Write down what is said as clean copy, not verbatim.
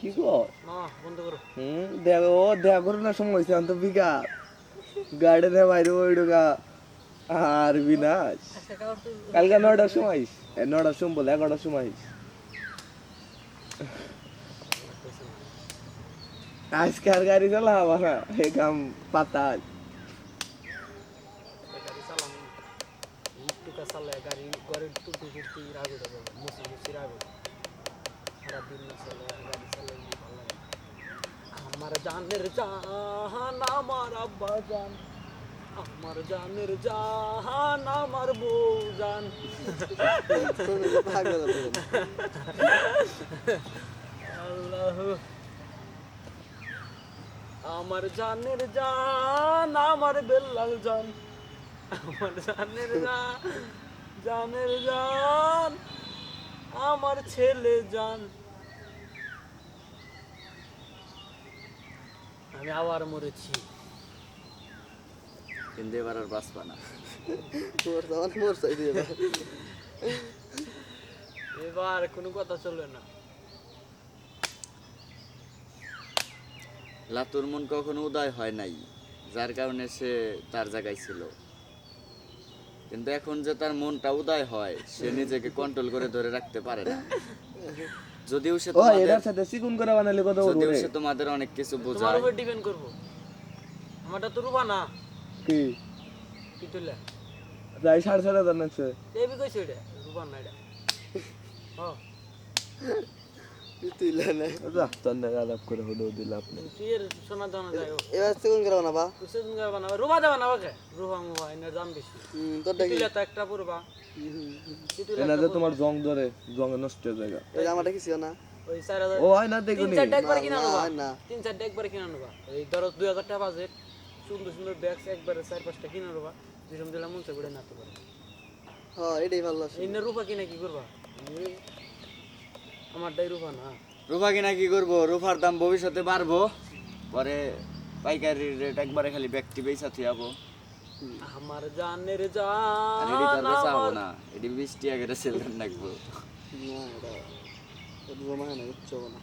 কি কর না বন্ধ করো দেখো না সময় হয়েছে তো বিকাল গাড়ি রে বাইরে ওইডুকা আর বিনাশ কালকে 9টার সময় আইস 9টার সময় বলে 11টার সময় আইস আজকে আর গাড়ি চালাবা না এই কাম পাতাল গাড়ি চালাম টুকা চালায় গাড়ি ঘরে টুটি টুটি রাগ উঠে যাবে মুসি মুসি রাগ উঠে সারাদিন না চলে গাড়ি চালাই ভালো লাগে আমার জানের জাহান আমার আব্বা জান আমার জানের জাহান আমার বউ জান আল্লাহ আমার জানের জান আমার বেল্লাল জান আমার জানের জানের জান আমার ছেলে জান আমি আবার মরেছি কিন্তু এবার আর বাঁচবা না এবার কোনো কথা চলবে না লাতুর মন কখনো উদয় হয় নাই যার কারণে সে তার জায়গায় ছিল কিন্তু এখন যে তার মনটা উদয় হয় সে নিজেকে কন্ট্রোল করে ধরে রাখতে পারে না যদিও সে এটার সাথে চিকুন করে বানালে কত যদিও সে তোমাদের অনেক কিছু তোমার বোঝায় উপর ডিপেন্ড করবো আমারটা তো রুবা না কি কি তুলে প্রায় 4.5 নাকছে এবি কইছে এটা রুবা না এটা হ্যাঁ তুইলা না যা তন্নে আলাপ করে হলো দিল আপনি তুই এর সোনা দানা যায় এবার চিকন করে বানাবা তুই সেদিন গায় বানাবা রুবা দেবা না ওকে রুবা মুবা এর দাম বেশি তোরটা কি তুইলা তো একটা পুরবা এনাদের তোমার জং ধরে জং নষ্ট হয়ে যায় এই আমারটা কি ছিল না ওই 4000 ও হয় না দেখুনি 3-4 একবার কিনা নেবা না 3-4 একবার কিনা নেবা এই ধরো 2000 টাকা বাজেট সুন্দর সুন্দর ব্যাগ একবারে 4-5টা কিনা নেবা যেরকম দিলাম মন চাই না তো পারে হ্যাঁ এটাই ভালো আছে এই রূপা কিনা কি করবা আমারটাই রূপা না রুফা কিনা কি করবো রুফার দাম ভবিষ্যতে বাড়বো পরে পাইকারি রেট একবারে খালি ব্যক্তি বেচা থিয়াবো আমার জানের আর এডি তার জান বেচা হবো না এডি 20 টাকা করে সেল রাখবো না এটা রোমা না উচ্চ না